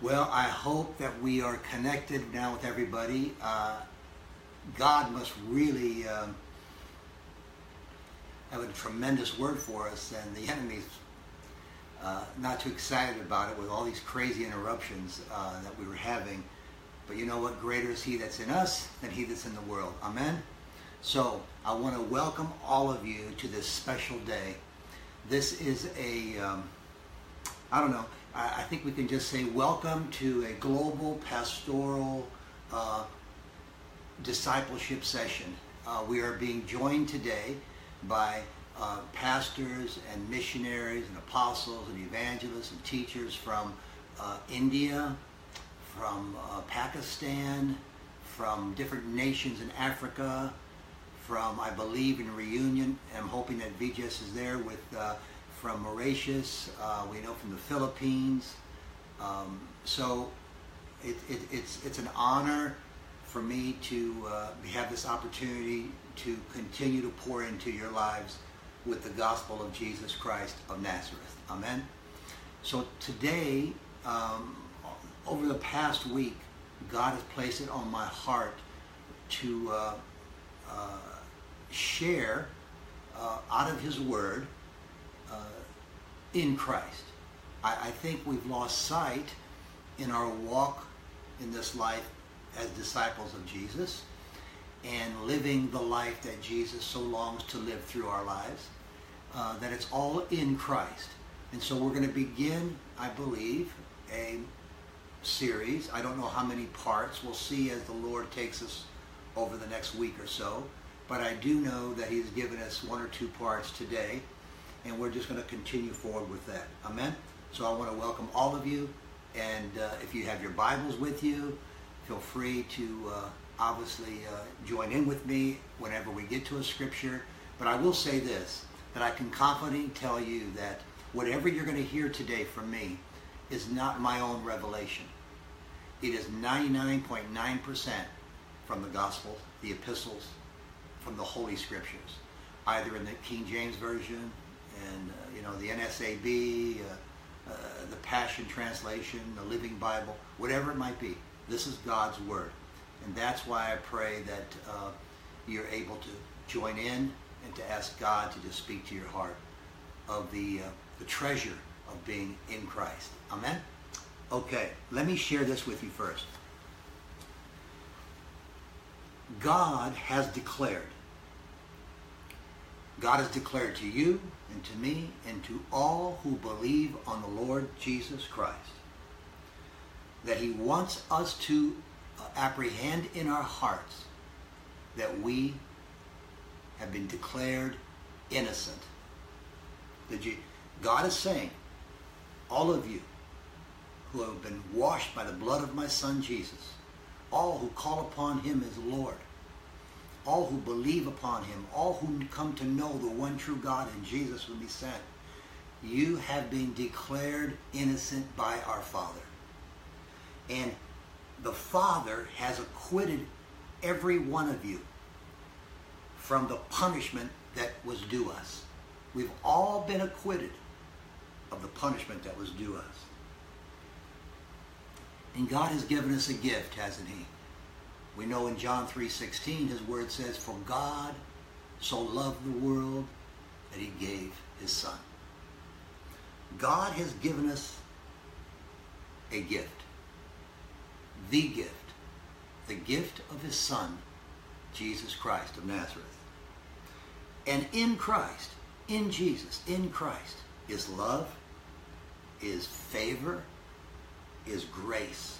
Well, I hope that we are connected now with everybody. God must really have a tremendous word for us, and the enemy's not too excited about it with all these crazy interruptions that we were having. But you know what? Greater is He that's in us than he that's in the world. Amen? So I want to welcome all of you to this special day. This is I think we can just say welcome to a global pastoral discipleship session. We are being joined today by pastors and missionaries and apostles and evangelists and teachers from India, from Pakistan, from different nations in Africa, from, I believe, in Reunion. I'm hoping that VJS is there with from Mauritius, we know from the Philippines. So it's an honor for me to have this opportunity to continue to pour into your lives with the gospel of Jesus Christ of Nazareth. Amen. So today, over the past week, God has placed it on my heart to share out of His Word in Christ. I think we've lost sight in our walk in this life as disciples of Jesus and living the life that Jesus so longs to live through our lives, that it's all in Christ. And so we're going to begin, I believe, a series. I don't know how many parts. We'll see as the Lord takes us over the next week or so. But I do know that He's given us 1 or 2 parts today, and we're just going to continue forward with that. Amen? So I want to welcome all of you, and if you have your Bibles with you, feel free to obviously join in with me whenever we get to a scripture. But I will say this, that I can confidently tell you that whatever you're going to hear today from me is not my own revelation. It is 99.9% from the Gospels, the epistles, from the Holy Scriptures, either in the King James Version and the NSAB, the Passion Translation, the Living Bible, whatever it might be. This is God's Word. And that's why I pray that you're able to join in and to ask God to just speak to your heart of the treasure of being in Christ. Amen? Okay, let me share this with you first. God has declared to you and to me and to all who believe on the Lord Jesus Christ that He wants us to apprehend in our hearts that we have been declared innocent. God is saying, all of you who have been washed by the blood of my Son Jesus, all who call upon Him as Lord, all who believe upon Him, all who come to know the one true God and Jesus whom He sent, you have been declared innocent by our Father. And the Father has acquitted every one of you from the punishment that was due us. We've all been acquitted of the punishment that was due us. And God has given us a gift, hasn't He? We know in John 3:16, His Word says, "For God so loved the world that He gave His Son." God has given us a gift. The gift of His Son, Jesus Christ of Nazareth. And in Christ, in Jesus, in Christ, is love, is favor, is grace,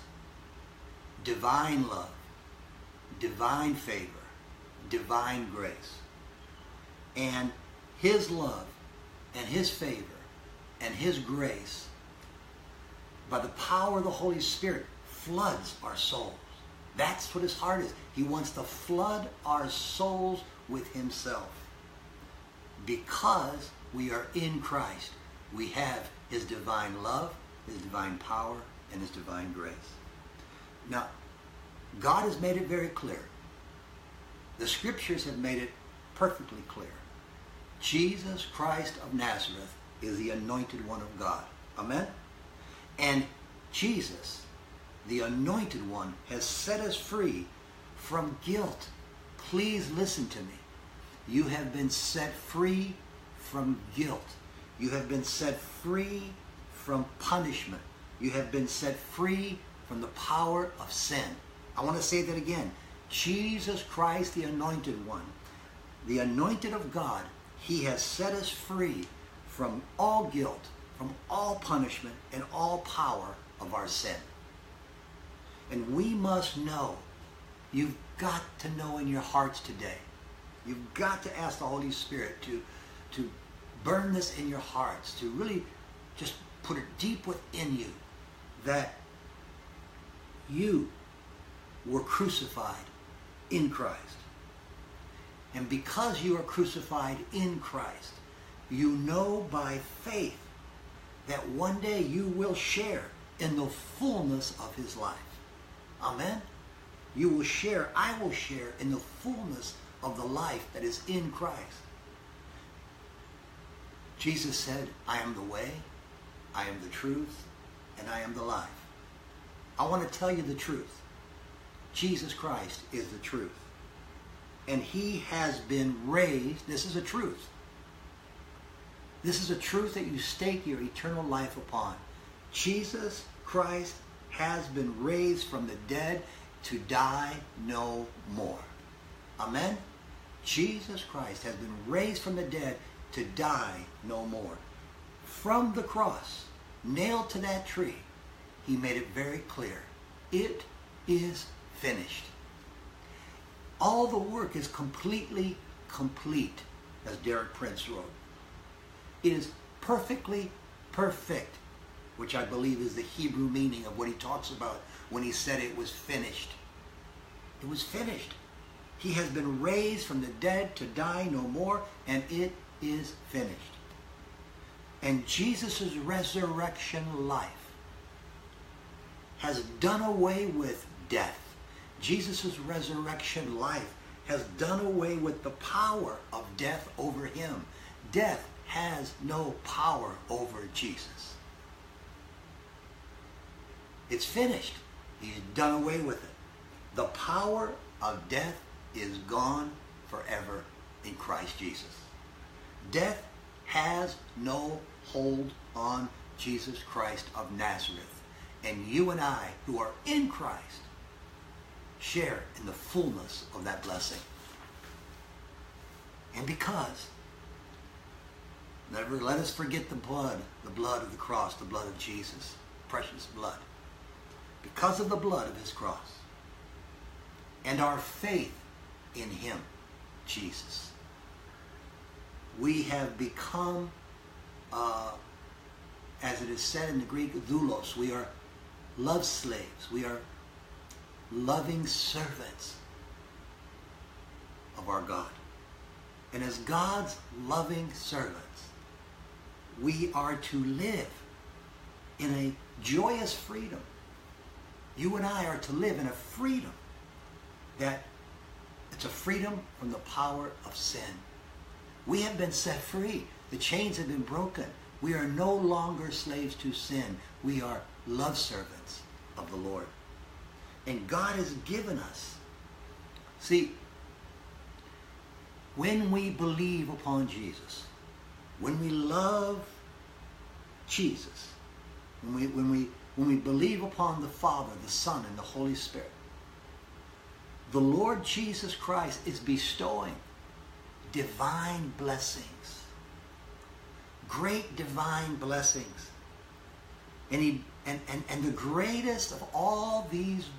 divine love, divine favor, divine grace. And His love and His favor and His grace, by the power of the Holy Spirit, floods our souls. That's what His heart is. He wants to flood our souls with Himself. Because we are in Christ, we have His divine love, His divine power, and His divine grace. Now, God has made it very clear. The Scriptures have made it perfectly clear. Jesus Christ of Nazareth is the anointed one of God. Amen? And Jesus the Anointed One, has set us free from guilt. Please listen to me. You have been set free from guilt. You have been set free from punishment. You have been set free from the power of sin. I want to say that again. Jesus Christ, the Anointed One, the Anointed of God, he has set us free from all guilt, from all punishment, and all power of our sin. And we must know, you've got to know in your hearts today, you've got to ask the Holy Spirit to burn this in your hearts, to really just put it deep within you, that you were crucified in Christ. And because you are crucified in Christ, you know by faith that one day you will share in the fullness of his life. Amen? You will share, I will share in the fullness of the life that is in Christ. Jesus said, I am the way, I am the truth, and I am the life. I want to tell you the truth. Jesus Christ is the truth. And he has been raised. This is a truth. This is a truth that you stake your eternal life upon. Jesus Christ has been raised from the dead to die no more. Amen? Jesus Christ has been raised from the dead to die no more. From the cross, nailed to that tree, he made it very clear. It is finished. All the work is completely complete, as Derek Prince wrote. It is perfectly perfect, which I believe is the Hebrew meaning of what he talks about when he said it was finished. It was finished. He has been raised from the dead to die no more, and it is finished. And Jesus' resurrection life has done away with death. Jesus' resurrection life has done away with the power of death over him. Death has no power over Jesus. It's finished. He's done away with it. The power of death is gone forever in Christ Jesus. Death has no hold on Jesus Christ of Nazareth. And you and I, who are in Christ, share in the fullness of that blessing. And because, never let us forget the blood of the cross, the blood of Jesus, precious blood. Because of the blood of his cross and our faith in him, Jesus, we have become, as it is said in the Greek, doulos. We are love slaves. We are loving servants of our God. And as God's loving servants, we are to live in a joyous freedom. You and I are to live in a freedom that it's a freedom from the power of sin. We have been set free. The chains have been broken. We are no longer slaves to sin. We are love servants of the Lord. And God has given us. See, when we believe upon Jesus, when we love Jesus, when we believe upon the Father, the Son, and the Holy Spirit, the Lord Jesus Christ is bestowing divine blessings, great divine blessings. And the greatest of all these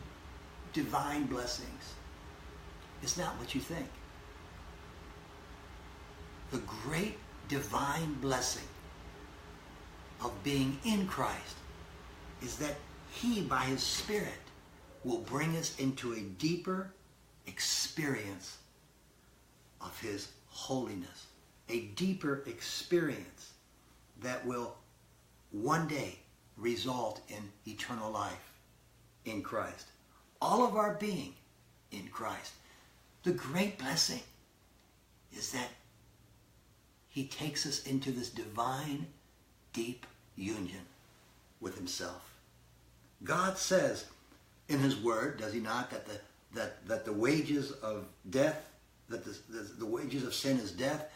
divine blessings is not what you think. The great divine blessing of being in Christ is that he, by his Spirit, will bring us into a deeper experience of his holiness, a deeper experience that will one day result in eternal life in Christ. All of our being in Christ. The great blessing is that he takes us into this divine, deep union with himself. God says, in his word, does he not, that the wages of death, that the wages of sin is death,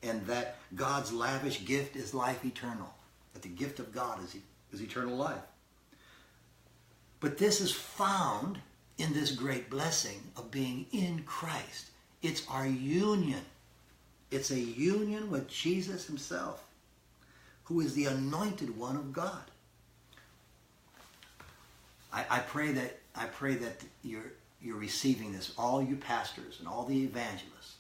and that God's lavish gift is life eternal, that the gift of God is eternal life. But this is found in this great blessing of being in Christ. It's our union. It's a union with Jesus himself, who is the anointed one of God. I pray that you're receiving this, all you pastors and all the evangelists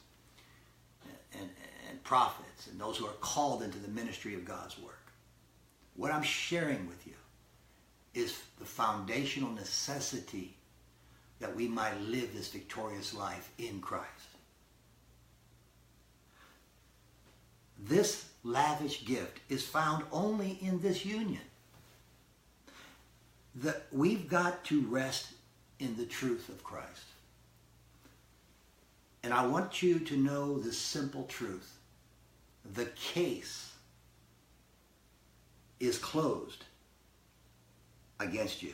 and prophets and those who are called into the ministry of God's work. What I'm sharing with you is the foundational necessity that we might live this victorious life in Christ. This lavish gift is found only in this union. That we've got to rest in the truth of Christ. And I want you to know this simple truth. The case is closed against you.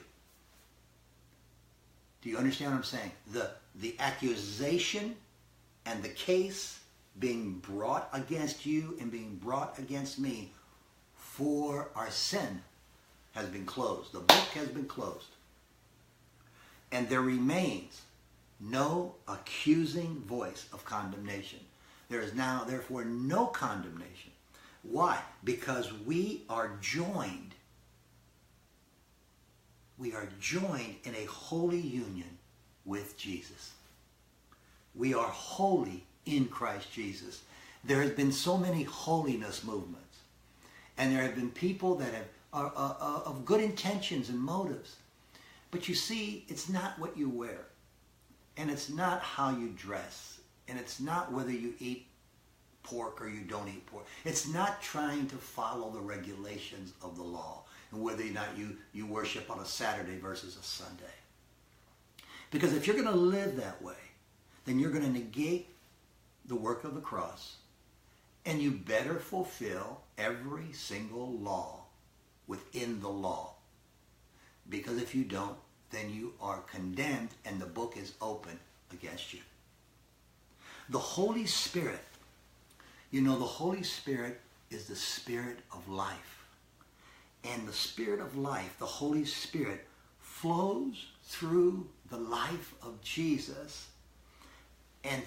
Do you understand what I'm saying? The accusation and the case being brought against you and being brought against me for our sin has been closed. The book has been closed. And there remains no accusing voice of condemnation. There is now, therefore, no condemnation. Why? Because we are joined. We are joined in a holy union with Jesus. We are holy in Christ Jesus. There has been so many holiness movements. And there have been people that are of good intentions and motives. But you see, it's not what you wear. And it's not how you dress. And it's not whether you eat pork or you don't eat pork. It's not trying to follow the regulations of the law and whether or not you worship on a Saturday versus a Sunday. Because if you're going to live that way, then you're going to negate the work of the cross, and you better fulfill every single law within the law. Because if you don't, then you are condemned and the book is open against you. The Holy Spirit, you know, the Holy Spirit is the Spirit of life. And the Spirit of life, the Holy Spirit, flows through the life of Jesus. And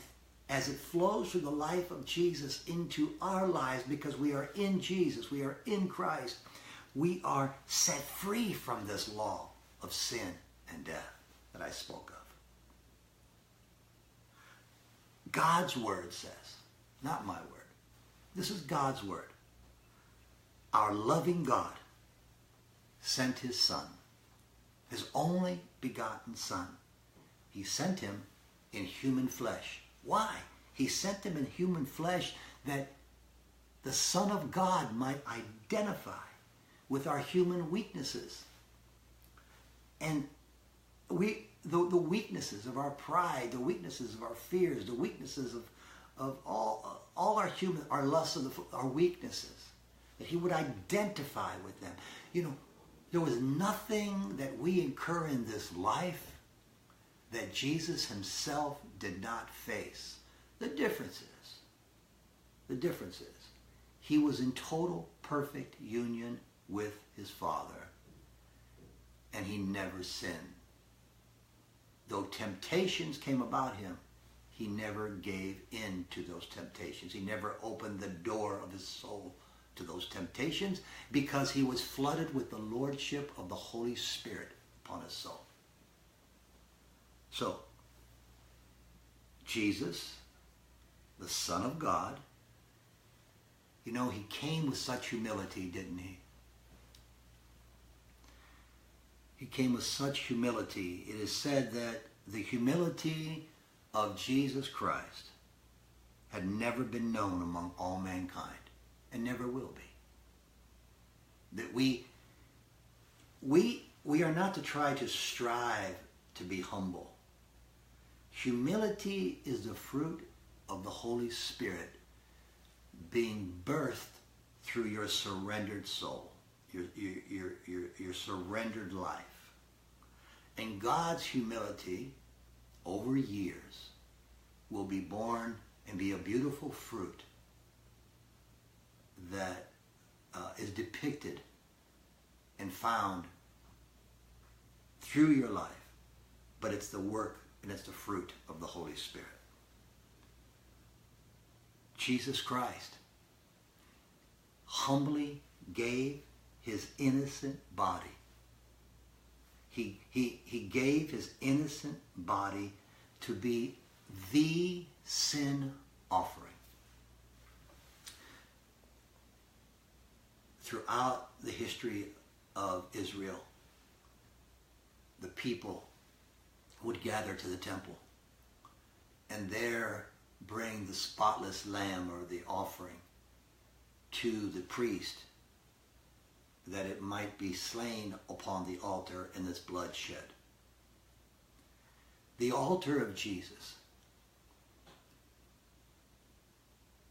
as it flows through the life of Jesus into our lives, because we are in Jesus, we are in Christ, we are set free from this law of sin and death that I spoke of. God's word says, not my word. This is God's word. Our loving God sent his Son, his only begotten Son. He sent him in human flesh. Why? He sent him in human flesh that the Son of God might identify with our human weaknesses. And the weaknesses of our pride, the weaknesses of our fears, the weaknesses of all our lusts, our weaknesses, that he would identify with them. You know, there was nothing that we incur in this life that Jesus himself did not face. The difference is, he was in total, perfect union with his Father, and he never sinned. Though temptations came about him, he never gave in to those temptations. He never opened the door of his soul to those temptations, because he was flooded with the lordship of the Holy Spirit upon his soul. So, Jesus, the Son of God, you know, he came with such humility, didn't he? He came with such humility. It is said that the humility of Jesus Christ had never been known among all mankind, and never will be. That we are not to try to strive to be humble. Humility is the fruit of the Holy Spirit being birthed through your surrendered soul, your surrendered life. And God's humility over years will be born and be a beautiful fruit that is depicted and found through your life. But it's the work and it's the fruit of the Holy Spirit. Jesus Christ humbly gave his innocent body. He gave his innocent body to be the sin offering. Throughout the history of Israel, the people would gather to the temple and there bring the spotless lamb or the offering to the priest, that it might be slain upon the altar and its blood shed. The altar of Jesus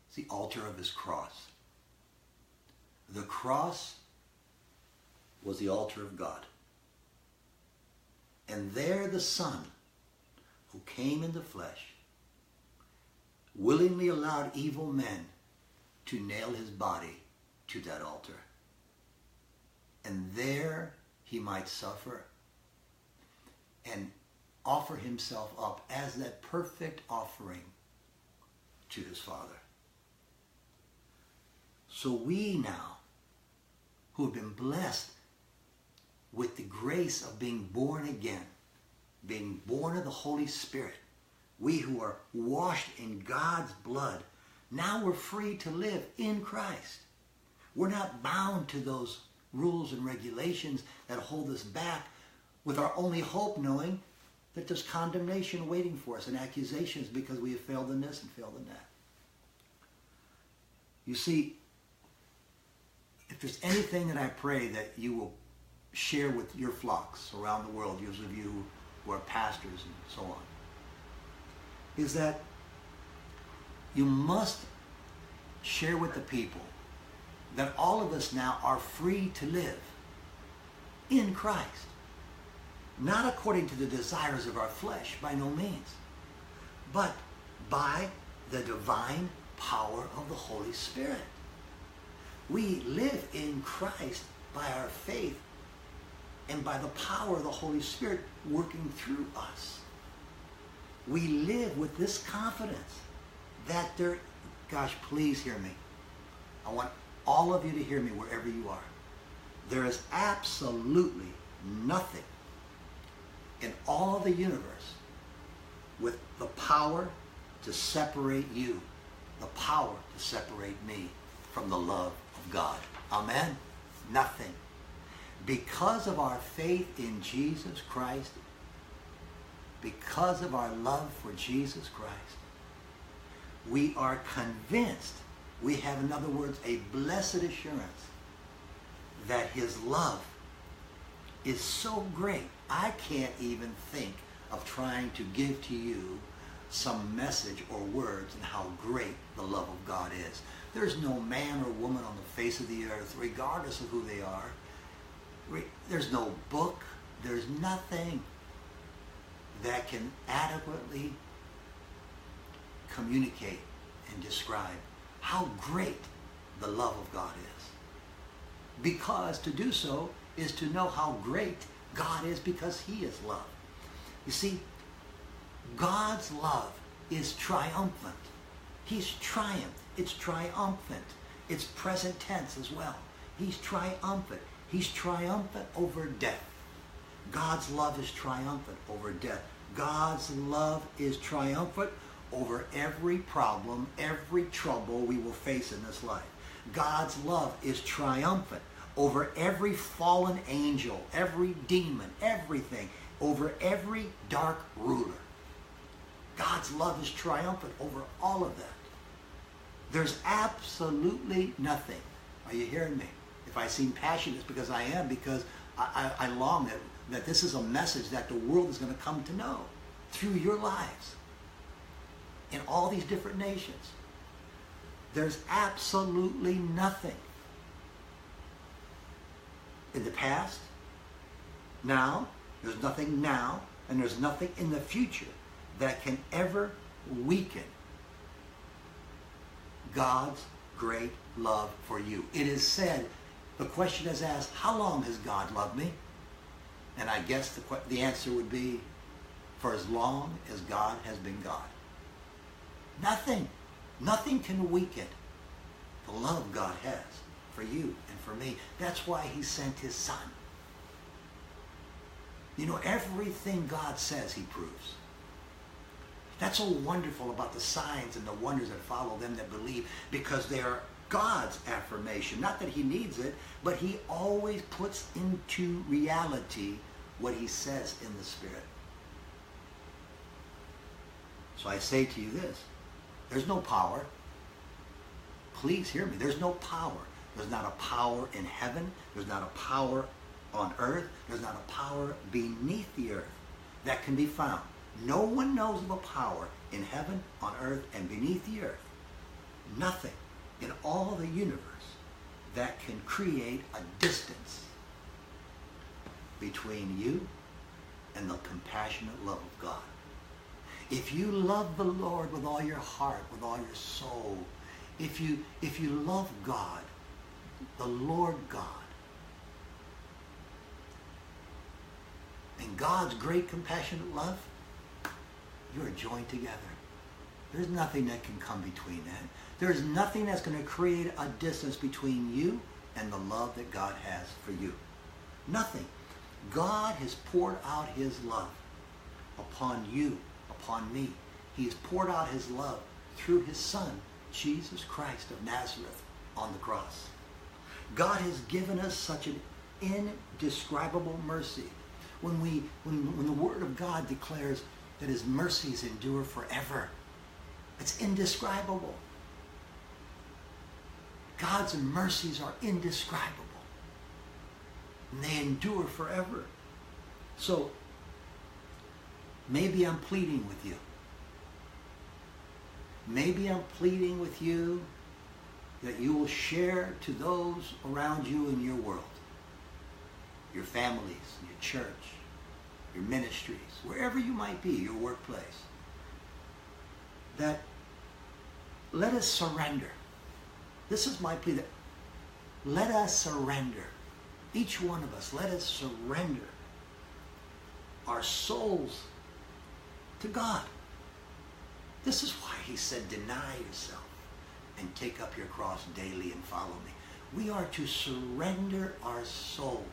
is the altar of his cross. The cross was the altar of God. And there the Son, who came in the flesh, willingly allowed evil men to nail his body to that altar. And there he might suffer and offer himself up as that perfect offering to his Father. So we now, who have been blessed with the grace of being born again, being born of the Holy Spirit, we who are washed in God's blood, now we're free to live in Christ. We're not bound to those rules and regulations that hold us back, with our only hope knowing that there's condemnation waiting for us and accusations because we have failed in this and failed in that. You see, if there's anything that I pray that you will share with your flocks around the world, those of you who are pastors and so on, is that you must share with the people that all of us now are free to live in Christ. Not according to the desires of our flesh, by no means, but by the divine power of the Holy Spirit. We live in Christ by our faith and by the power of the Holy Spirit working through us. We live with this confidence that there, gosh, please hear me. I want all of you to hear me wherever you are. There is absolutely nothing in all the universe with the power to separate you, the power to separate me from the love of God. Amen? Nothing. Because of our faith in Jesus Christ, because of our love for Jesus Christ, we are convinced, we have, in other words, a blessed assurance that his love is so great. I can't even think of trying to give to you some message or words and how great the love of God is. There's no man or woman on the face of the earth, regardless of who they are. There's no book, there's nothing that can adequately communicate and describe how great the love of God is. Because to do so is to know how great God is, because he is love. You see, God's love is triumphant. He's triumphed. It's triumphant. It's present tense as well. He's triumphant. He's triumphant over death. God's love is triumphant over death. God's love is triumphant over every problem, every trouble we will face in this life. God's love is triumphant over every fallen angel, every demon, everything, over every dark ruler. God's love is triumphant over all of that. There's absolutely nothing. Are you hearing me? If I seem passionate, it's because I am, because I long that this is a message that the world is going to come to know through your lives in all these different nations. There's absolutely nothing in the past, now, There's nothing now, and there's nothing in the future that can ever weaken God's great love for you. It is said, the question is asked, how long has God loved me? And I guess the answer would be, for as long as God has been God. Nothing can weaken the love God has for you and for me. That's why he sent his son. You know, everything God says, he proves. That's so wonderful about the signs and the wonders that follow them that believe, because they are God's affirmation. Not that he needs it, but he always puts into reality what he says in the Spirit. So I say to you this, there's no power. Please hear me. There's no power. There's not a power in heaven. There's not a power on earth. There's not a power beneath the earth that can be found. No one knows of a power in heaven, on earth, and beneath the earth. Nothing in all the universe that can create a distance between you and the compassionate love of God. If you love the Lord with all your heart, with all your soul, if you love God, the Lord God, and God's great compassionate love, you are joined together. There's nothing that can come between that. There's nothing that's going to create a distance between you and the love that God has for you. Nothing. God has poured out his love upon you, upon me. He has poured out his love through his Son, Jesus Christ of Nazareth, on the cross. God has given us such an indescribable mercy. When the Word of God declares that his mercies endure forever, it's indescribable. God's mercies are indescribable. And they endure forever. So, maybe I'm pleading with you. Maybe I'm pleading with you that you will share to those around you in your world, your families, your church, your ministries, wherever you might be, your workplace, that let us surrender. This is my plea, that let us surrender. Each one of us, let us surrender our souls to God. This is why he said, deny yourself and take up your cross daily and follow me. We are to surrender our souls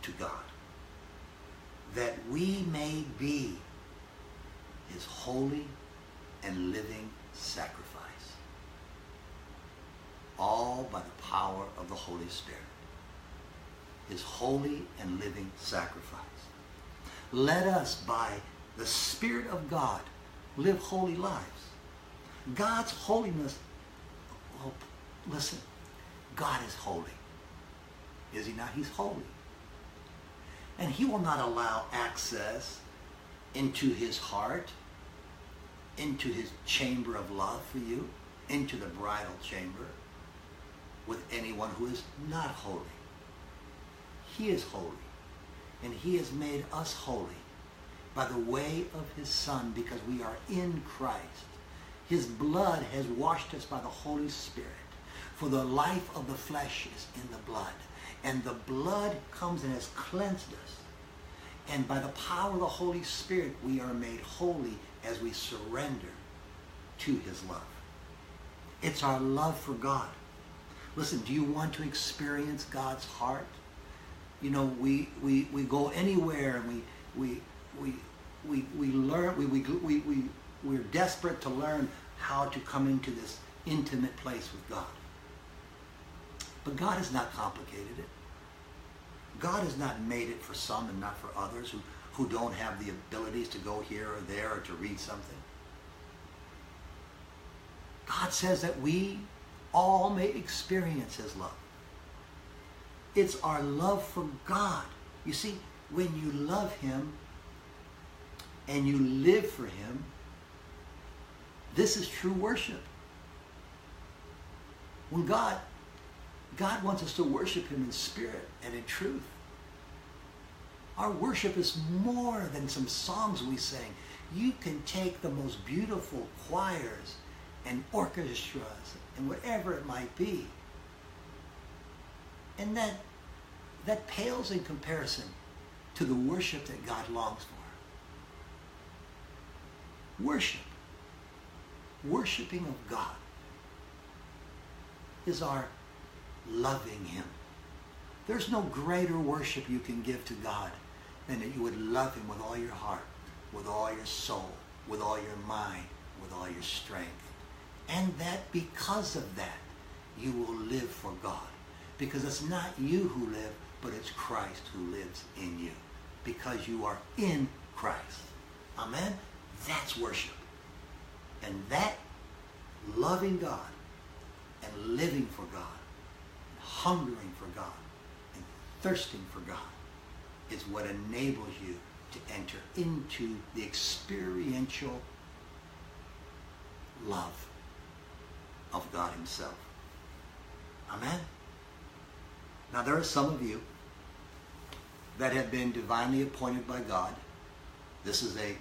to God, that we may be his holy and living sacrifice, all by the power of the Holy Spirit. His holy and living sacrifice. Let us, by the Spirit of God, live holy lives. God's holiness, oh, listen, God is holy. Is he not? He's holy. And he will not allow access into his heart, into his chamber of love for you, into the bridal chamber, with anyone who is not holy. He is holy, and he has made us holy by the way of his Son, because we are in Christ. His blood has washed us by the Holy Spirit, for the life of the flesh is in the blood, and the blood comes and has cleansed us. And by the power of the Holy Spirit, we are made holy as we surrender to his love. It's our love for God. Listen, do you want to experience God's heart? You know, we go anywhere, and we learn, we're desperate to learn how to come into this intimate place with God. But God has not complicated it. God has not made it for some and not for others who don't have the abilities to go here or there or to read something. God says that we all may experience his love. It's our love for God. You see, when you love him and you live for him, this is true worship. When God wants us to worship him in spirit and in truth. Our worship is more than some songs we sing. You can take the most beautiful choirs and orchestras and whatever it might be, and that pales in comparison to the worship that God longs for. Worship, worshiping of God, is our loving Him. There's no greater worship you can give to God than that you would love Him with all your heart, with all your soul, with all your mind, with all your strength. And that because of that, you will live for God. Because it's not you who live, but it's Christ who lives in you. Because you are in Christ. Amen? That's worship. And that loving God and living for God, and hungering for God, and thirsting for God is what enables you to enter into the experiential love of God Himself. Amen? Now there are some of you that have been divinely appointed by God. This is a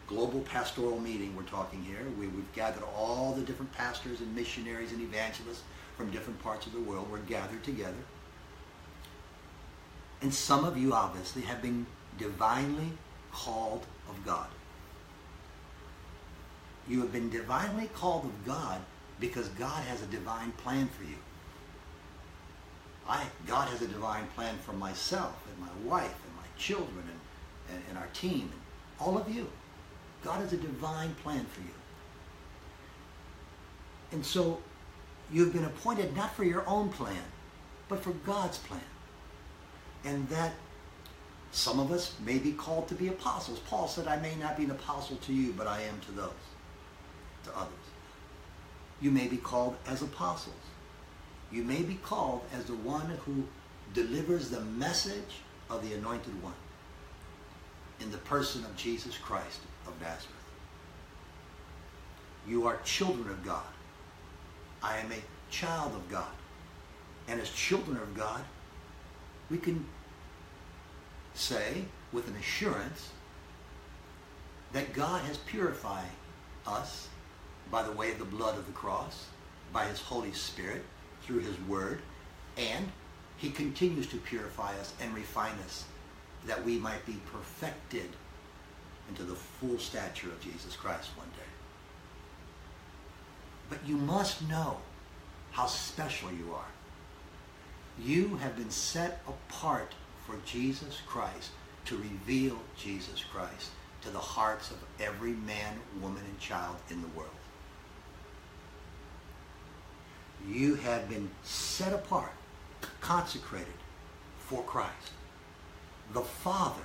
global pastoral meeting we're talking here. We've gathered all the different pastors and missionaries and evangelists from different parts of the world. We're gathered together. And some of you obviously have been divinely called of God. You have been divinely called of God because God has a divine plan for you. God has a divine plan for myself and my wife and my children and our team, and all of you. God has a divine plan for you. And so you've been appointed not for your own plan, but for God's plan. And that some of us may be called to be apostles. Paul said, I may not be an apostle to you, but I am to those, to others. You may be called as apostles. You may be called as the one who delivers the message of the Anointed One in the person of Jesus Christ of Nazareth. You are children of God. I am a child of God. And as children of God, we can say with an assurance that God has purified us by the way of the blood of the cross, by His Holy Spirit, through His Word, and He continues to purify us and refine us that we might be perfected into the full stature of Jesus Christ one day. But you must know how special you are. You have been set apart for Jesus Christ to reveal Jesus Christ to the hearts of every man, woman, and child in the world. You have been set apart, consecrated for Christ. The Father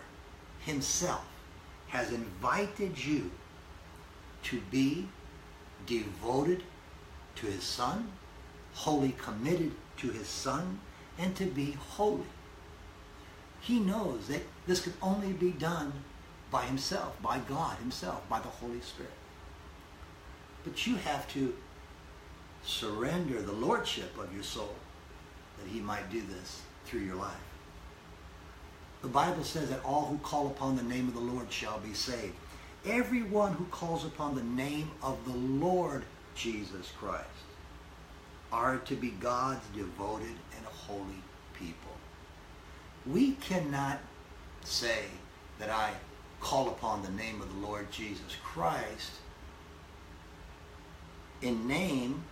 Himself has invited you to be devoted to His Son, wholly committed to His Son, and to be holy. He knows that this can only be done by Himself, by God Himself, by the Holy Spirit. But you have to surrender the lordship of your soul that He might do this through your life. The Bible says that all who call upon the name of the Lord shall be saved. Everyone who calls upon the name of the Lord Jesus Christ are to be God's devoted and holy people. We cannot say that I call upon the name of the Lord Jesus Christ in name,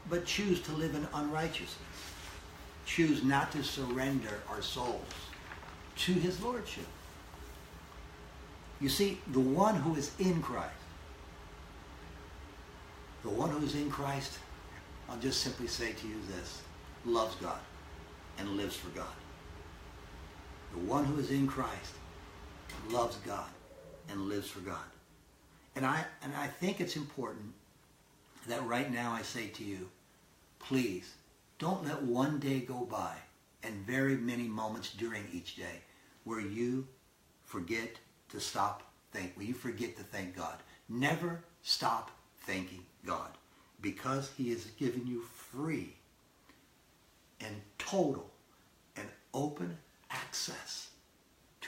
but choose to live in unrighteousness. Choose not to surrender our souls to His lordship. You see, the one who is in Christ, the one who is in Christ, I'll just simply say to you this, loves God and lives for God. The one who is in Christ loves God and lives for God. And I think it's important that right now I say to you, please don't let one day go by and very many moments during each day where you forget to stop thinking, where you forget to thank God. Never stop thanking God, because He has given you free and total and open access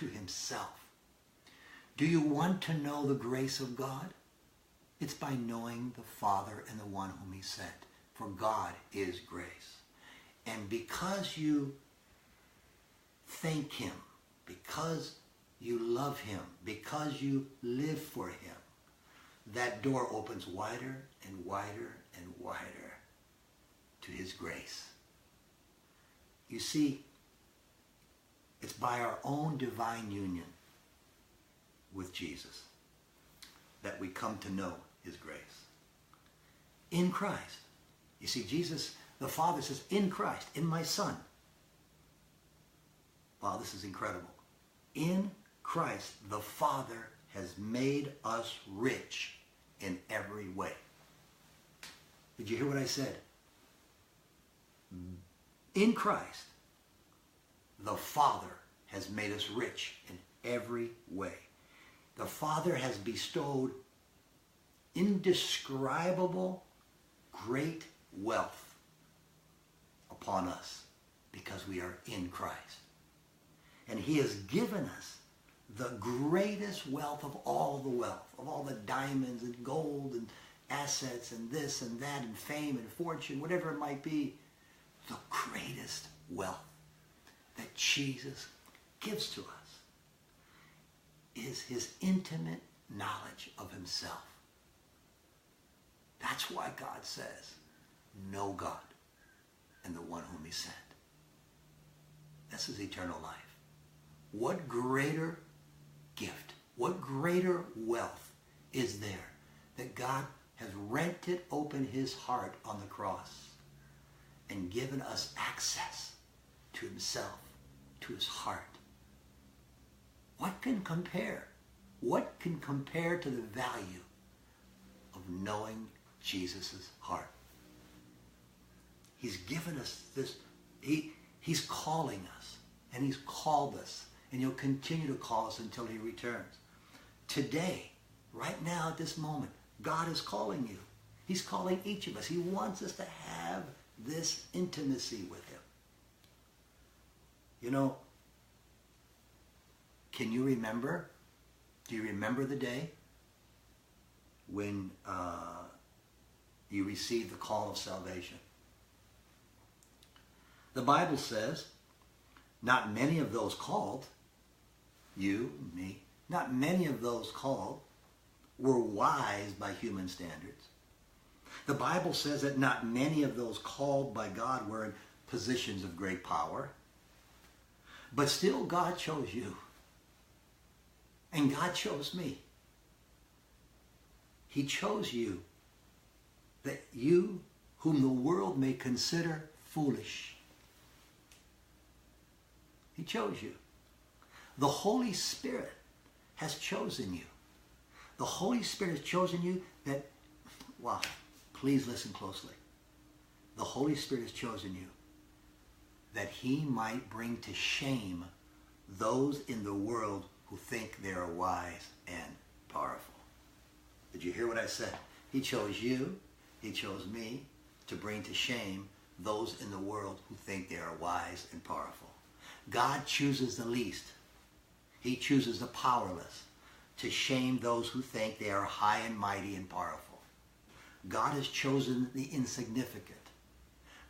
to himself. Do you want to know the grace of God? It's by knowing the Father and the one whom he sent. For God is grace. And because you thank him, because you love him, because you live for him, that door opens wider and wider and wider to his grace. You see, it's by our own divine union with Jesus that we come to know his grace. In Christ. You see, Jesus, the Father says, in Christ, in my Son. Wow, this is incredible. In Christ, the Father has made us rich in every way. Did you hear what I said? In Christ, the Father has made us rich in every way. The Father has bestowed indescribable great wealth upon us because we are in Christ. And he has given us the greatest wealth of all the diamonds and gold and assets and this and that and fame and fortune, whatever it might be. The greatest wealth that Jesus gives to us is his intimate knowledge of himself. That's why God says, know God and the one whom he sent. This is eternal life. What greater gift, what greater wealth is there that God has rented open his heart on the cross and given us access to himself, to his heart? What can compare? What can compare to the value of knowing Jesus' heart? He's given us this. He's calling us, and he's called us, and he'll continue to call us until he returns. Today, right now at this moment, God is calling you. He's calling each of us. He wants us to have this intimacy with him. You know, can you remember? Do you remember the day when you received the call of salvation? The Bible says, not many of those called, you, me, not many of those called were wise by human standards. The Bible says that not many of those called by God were in positions of great power. But still God chose you. And God chose me. He chose you, that you, whom the world may consider foolish. He chose you. The Holy Spirit has chosen you. The Holy Spirit has chosen you that, wow, please listen closely. The Holy Spirit has chosen you that he might bring to shame those in the world who think they are wise and powerful. Did you hear what I said? He chose you, he chose me to bring to shame those in the world who think they are wise and powerful. God chooses the least. He chooses the powerless to shame those who think they are high and mighty and powerful. God has chosen the insignificant.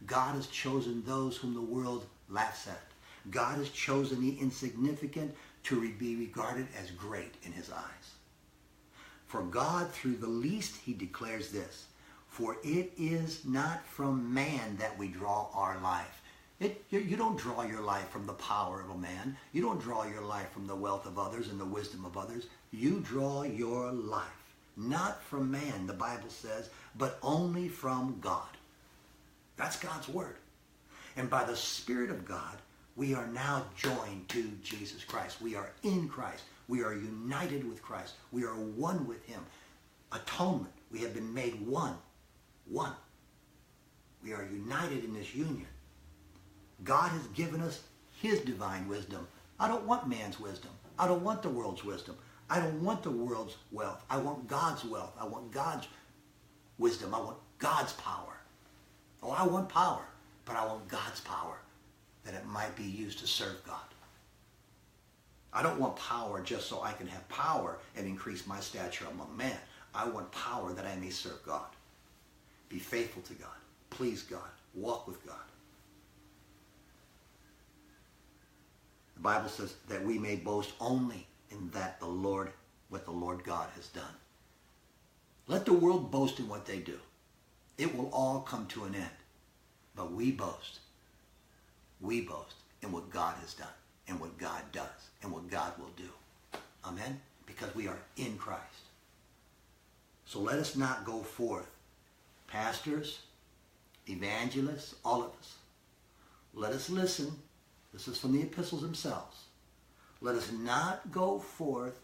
God has chosen those whom the world laughs at. God has chosen the insignificant to be regarded as great in his eyes. For God, through the least, he declares this, for it is not from man that we draw our life. You don't draw your life from the power of a man. You don't draw your life from the wealth of others and the wisdom of others. You draw your life, not from man, the Bible says, but only from God. That's God's word. And by the Spirit of God, we are now joined to Jesus Christ. We are in Christ. We are united with Christ. We are one with him. Atonement. We have been made one. One. We are united in this union. God has given us his divine wisdom. I don't want man's wisdom. I don't want the world's wisdom. I don't want the world's wealth. I want God's wealth. I want God's wisdom. I want God's power. Oh, I want power, but I want God's power, that it might be used to serve God. I don't want power just so I can have power and increase my stature among men. I want power that I may serve God. Be faithful to God. Please God. Walk with God. The Bible says that we may boast only in that what the Lord God has done. Let the world boast in what they do. It will all come to an end. But we boast. We boast in what God has done and what God does and what God will do. Amen? Because we are in Christ. So let us not go forth, pastors, evangelists, all of us. Let us listen. This is from the epistles themselves. Let us not go forth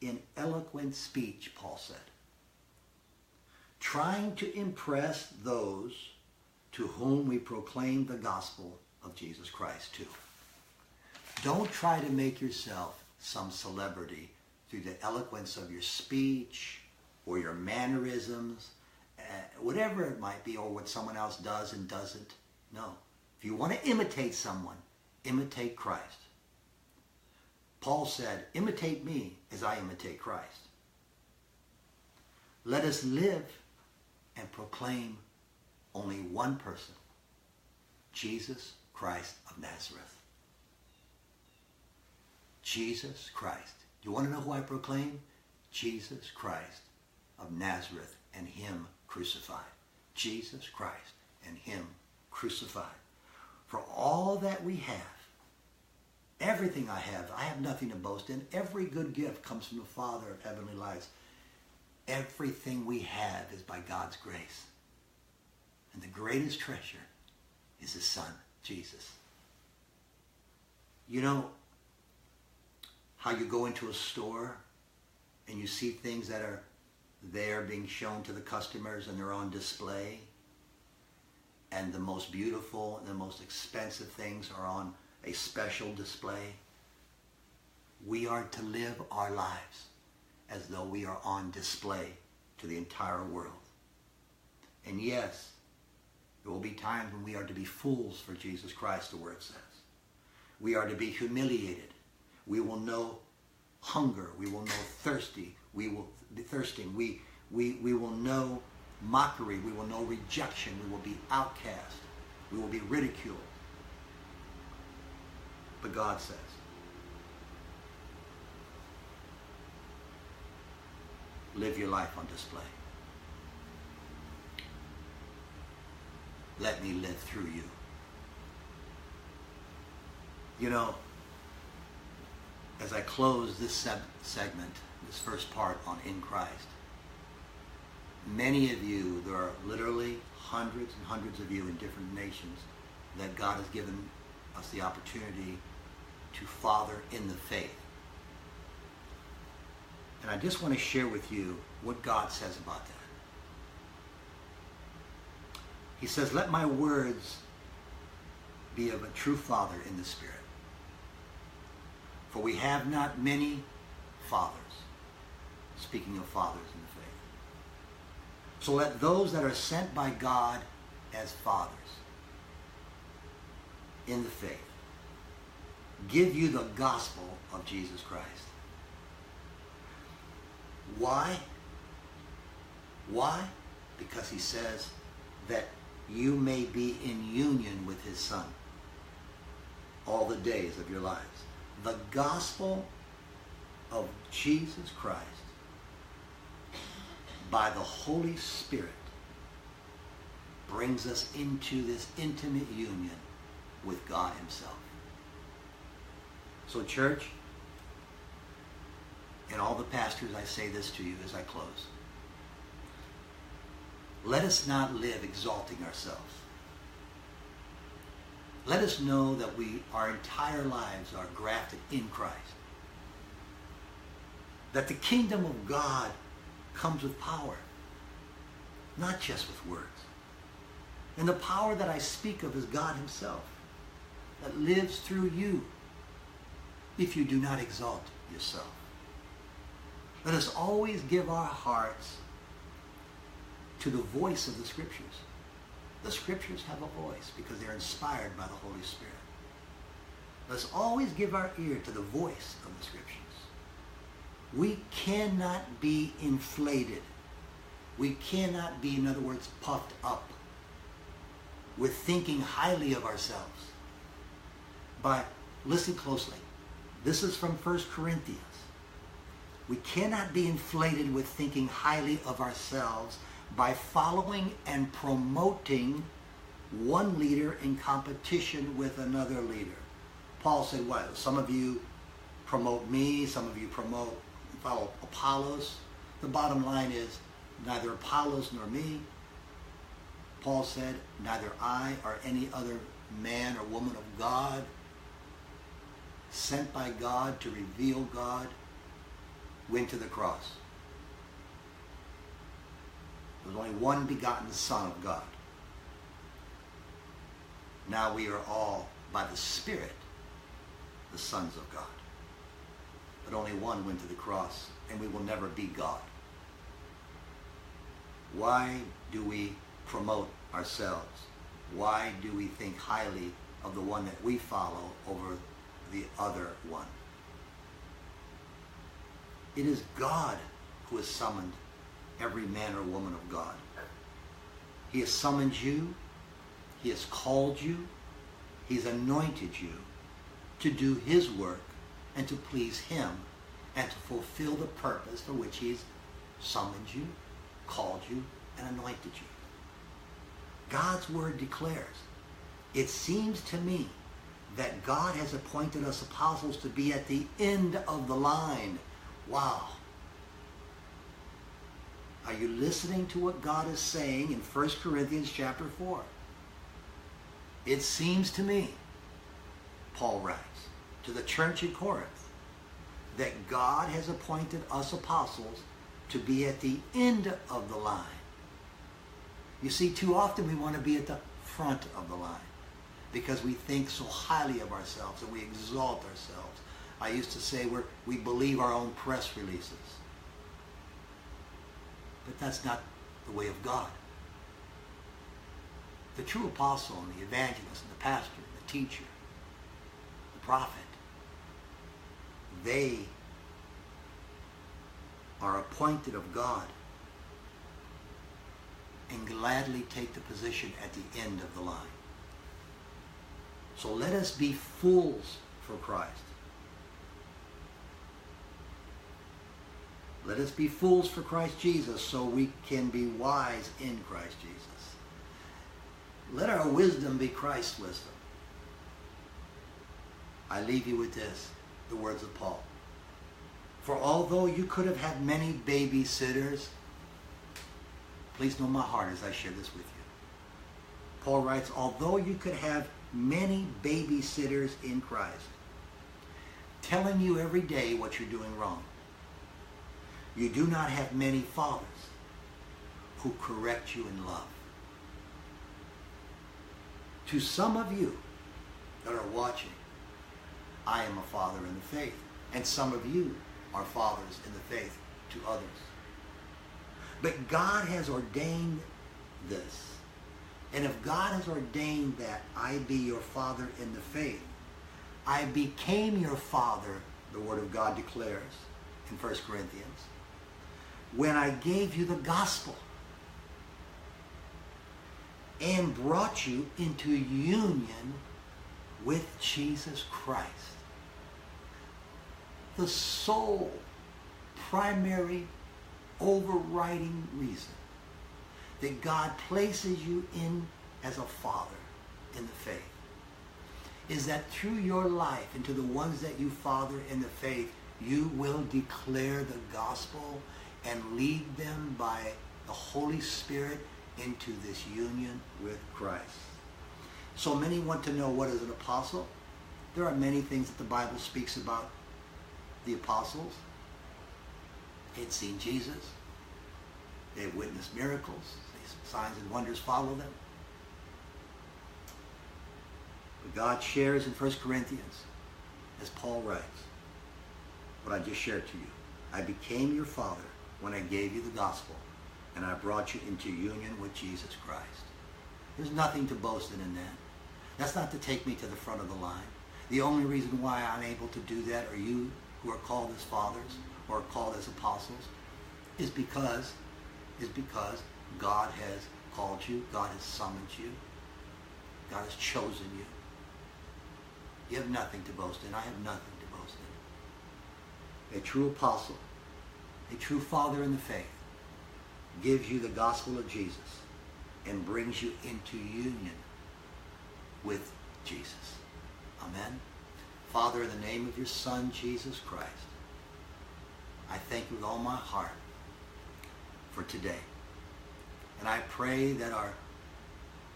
in eloquent speech, Paul said, trying to impress those to whom we proclaim the gospel of Jesus Christ too. Don't try to make yourself some celebrity through the eloquence of your speech or your mannerisms, whatever it might be, or what someone else does and doesn't. No. If you want to imitate someone, imitate Christ. Paul said, imitate me as I imitate Christ. Let us live and proclaim only one person, Jesus Christ of Nazareth. Jesus Christ. Do you want to know who I proclaim? Jesus Christ of Nazareth and him crucified. Jesus Christ and him crucified. For all that we have, everything I have nothing to boast in. Every good gift comes from the Father of heavenly lights. Everything we have is by God's grace. And the greatest treasure is his Son, Jesus. You know how you go into a store and you see things that are there being shown to the customers and they're on display, and the most beautiful and the most expensive things are on a special display? We are to live our lives as though we are on display to the entire world. And yes, there will be times when we are to be fools for Jesus Christ, the word says. We are to be humiliated. We will know hunger. We will know thirsty. We will be thirsting. We will know mockery. We will know rejection. We will be outcast. We will be ridiculed. But God says, live your life on display. Let me live through you. You know, as I close this segment, this first part on In Christ, many of you, there are literally hundreds and hundreds of you in different nations that God has given us the opportunity to father in the faith. And I just want to share with you what God says about that. He says, let my words be of a true father in the Spirit. For we have not many fathers. Speaking of fathers in the faith. So let those that are sent by God as fathers in the faith give you the gospel of Jesus Christ. Why? Why? Because he says that you may be in union with his Son all the days of your lives. The gospel of Jesus Christ by the Holy Spirit brings us into this intimate union with God himself. So church, and all the pastors, I say this to you as I close. Let us not live exalting ourselves. Let us know that our entire lives are grafted in Christ. That the kingdom of God comes with power, not just with words. And the power that I speak of is God himself, that lives through you if you do not exalt yourself. Let us always give our hearts to the voice of the Scriptures. The Scriptures have a voice because they're inspired by the Holy Spirit. Let's always give our ear to the voice of the Scriptures. We cannot be inflated. We cannot be, in other words, puffed up with thinking highly of ourselves. But listen closely. This is from 1 Corinthians. We cannot be inflated with thinking highly of ourselves by following and promoting one leader in competition with another leader. Paul said, what? Some of you promote me, some of you follow Apollos. The bottom line is, neither Apollos nor me. Paul said, neither I or any other man or woman of God, sent by God to reveal God, went to the cross. There was only one begotten Son of God. Now we are all, by the Spirit, the sons of God. But only one went to the cross, and we will never be God. Why do we promote ourselves? Why do we think highly of the one that we follow over the other one? It is God who has summoned every man or woman of God. He has summoned you. He has called you. He's anointed you to do his work and to please him and to fulfill the purpose for which he's summoned you, called you, and anointed you. God's word declares, it seems to me that God has appointed us apostles to be at the end of the line. Wow. Are you listening to what God is saying in 1 Corinthians chapter 4? It seems to me, Paul writes, to the church in Corinth, that God has appointed us apostles to be at the end of the line. You see, too often we want to be at the front of the line because we think so highly of ourselves and we exalt ourselves. I used to say we believe our own press releases. But that's not the way of God. The true apostle and the evangelist and the pastor and the teacher, the prophet, they are appointed of God and gladly take the position at the end of the line. So let us be fools for Christ. Let us be fools for Christ Jesus so we can be wise in Christ Jesus. Let our wisdom be Christ's wisdom. I leave you with this, the words of Paul. For although you could have had many babysitters, please know my heart as I share this with you. Paul writes, although you could have many babysitters in Christ, telling you every day what you're doing wrong, you do not have many fathers who correct you in love. To some of you that are watching, I am a father in the faith. And some of you are fathers in the faith to others. But God has ordained this. And if God has ordained that I be your father in the faith, I became your father, the Word of God declares in 1 Corinthians, when I gave you the gospel and brought you into union with Jesus Christ. The sole, primary, overriding reason that God places you in as a father in the faith is that through your life and to the ones that you father in the faith, you will declare the gospel and lead them by the Holy Spirit into this union with Christ. So many want to know what is an apostle. There are many things that the Bible speaks about the apostles. They had seen Jesus. They had witnessed miracles. Signs and wonders follow them. But God shares in 1 Corinthians, as Paul writes, what I just shared to you. I became your father when I gave you the gospel, and I brought you into union with Jesus Christ. There's nothing to boast in that. That's not to take me to the front of the line. The only reason why I'm able to do that, or you who are called as fathers or are called as apostles, is because God has called you, God has summoned you, God has chosen you. You have nothing to boast in. I have nothing to boast in. A true apostle, a true father in the faith, gives you the gospel of Jesus and brings you into union with Jesus. Amen. Father, in the name of your Son, Jesus Christ, I thank you with all my heart for today. And I pray that our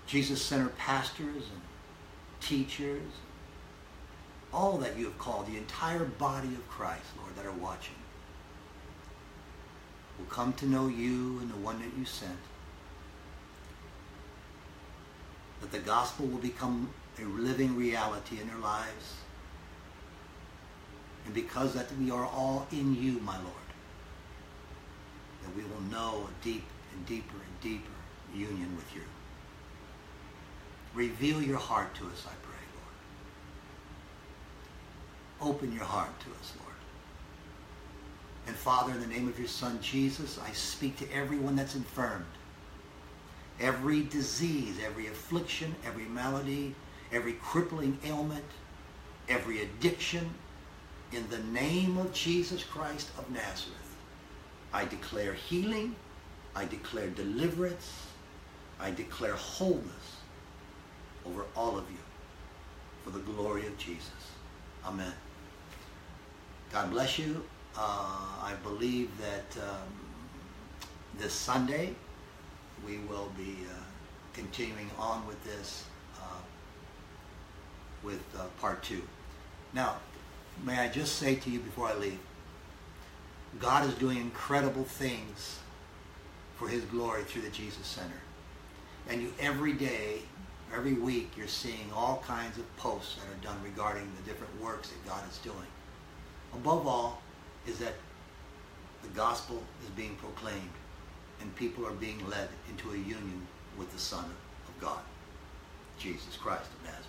Jesus Center pastors and teachers, all that you have called, the entire body of Christ, Lord, that are watching, will come to know you and the one that you sent. That the gospel will become a living reality in their lives. And because that we are all in you, my Lord, that we will know a deep and deeper and deeper union with you. Reveal your heart to us, I pray, Lord. Open your heart to us, Lord. And Father, in the name of your Son, Jesus, I speak to everyone that's infirmed. Every disease, every affliction, every malady, every crippling ailment, every addiction, in the name of Jesus Christ of Nazareth, I declare healing, I declare deliverance, I declare wholeness over all of you for the glory of Jesus. Amen. God bless you. I believe that this Sunday we will be continuing on with this with part 2. Now, may I just say to you before I leave, God is doing incredible things for his glory through the Jesus Center. And you every day, every week, you're seeing all kinds of posts that are done regarding the different works that God is doing. Above all is that the gospel is being proclaimed and people are being led into a union with the Son of God, Jesus Christ of Nazareth.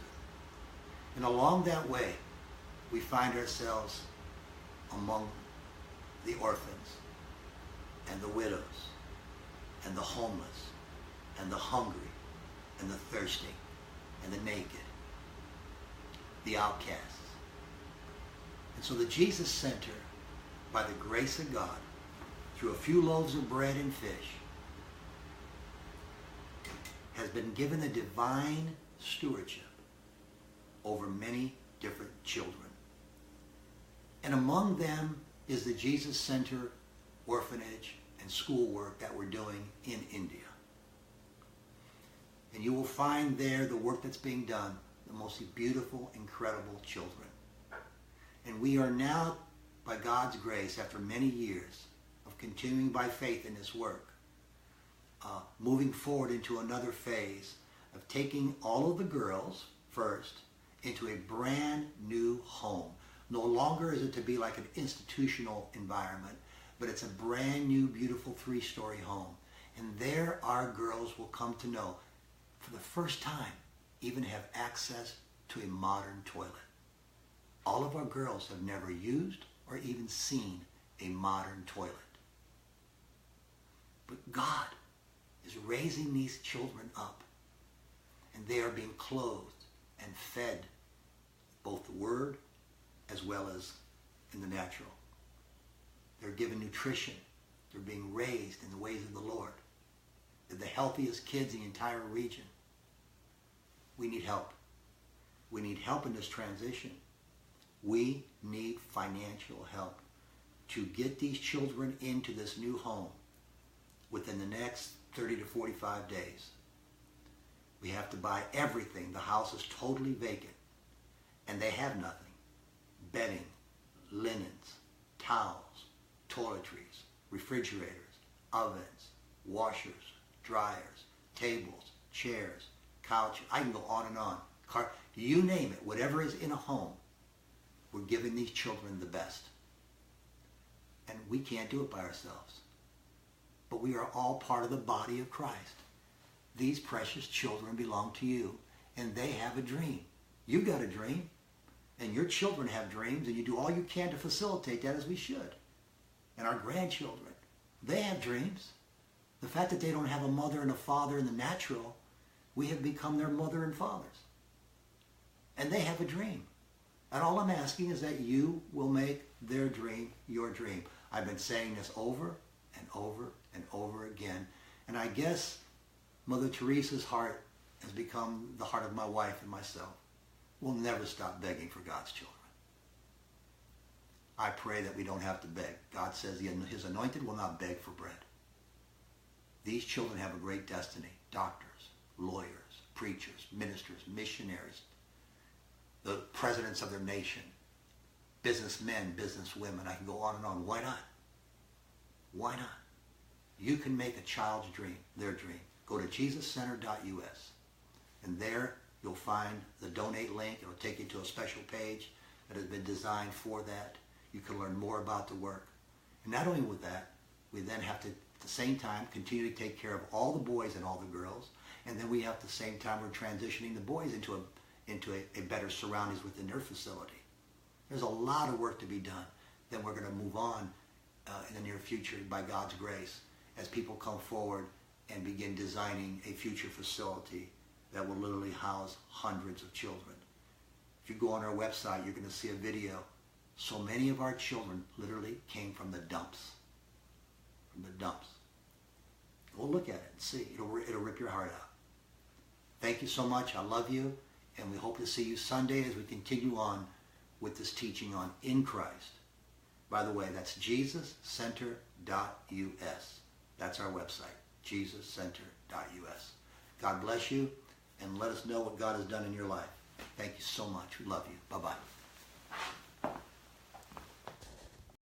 And along that way, we find ourselves among the orphans and the widows and the homeless and the hungry and the thirsty and the naked, the outcasts. And so the Jesus Center, by the grace of God, through a few loaves of bread and fish, has been given a divine stewardship over many different children. And among them is the Jesus Center orphanage and school work that we're doing in India. And you will find there the work that's being done, the most beautiful, incredible children. And we are now, by God's grace, after many years of continuing by faith in this work, moving forward into another phase of taking all of the girls first into a brand new home. No longer is it to be like an institutional environment, but it's a brand new, beautiful 3-story home. And there our girls will come to know, for the first time, even have access to a modern toilet. All of our girls have never used or even seen a modern toilet. But God is raising these children up, and they are being clothed and fed both the Word as well as in the natural. They're given nutrition. They're being raised in the ways of the Lord. They're the healthiest kids in the entire region. We need help. We need help in this transition. We need financial help to get these children into this new home within the next 30 to 45 days. We have to buy everything. The house is totally vacant, and they have nothing. Bedding, linens, towels, toiletries, refrigerators, ovens, washers, dryers, tables, chairs, couches. I can go on and on. You name it, whatever is in a home, we're giving these children the best. And we can't do it by ourselves. But we are all part of the body of Christ. These precious children belong to you, and they have a dream. You got a dream. And your children have dreams, and you do all you can to facilitate that, as we should. And our grandchildren, they have dreams. The fact that they don't have a mother and a father in the natural, we have become their mother and fathers. And they have a dream. And all I'm asking is that you will make their dream your dream. I've been saying this over and over and over again. And I guess Mother Teresa's heart has become the heart of my wife and myself. We'll never stop begging for God's children. I pray that we don't have to beg. God says his anointed will not beg for bread. These children have a great destiny. Doctors, lawyers, preachers, ministers, missionaries, the presidents of their nation, businessmen, businesswomen. I can go on and on. Why not? Why not? You can make a child's dream their dream. Go to JesusCenter.us, and there you'll find the donate link. It'll take you to a special page that has been designed for that. You can learn more about the work. And not only with that, we then have to, at the same time, continue to take care of all the boys and all the girls. And then we have, at the same time, we're transitioning the boys into a better surroundings within their facility. There's a lot of work to be done. Then we're going to move on in the near future, by God's grace, as people come forward and begin designing a future facility that will literally house hundreds of children. If you go on our website, you're going to see a video. So many of our children literally came from the dumps. From the dumps. We'll look at it and see. It'll rip your heart out. Thank you so much. I love you. And we hope to see you Sunday as we continue on with this teaching on In Christ. By the way, that's JesusCenter.us. That's our website, JesusCenter.us. God bless you, and let us know what God has done in your life. Thank you so much. We love you. Bye-bye.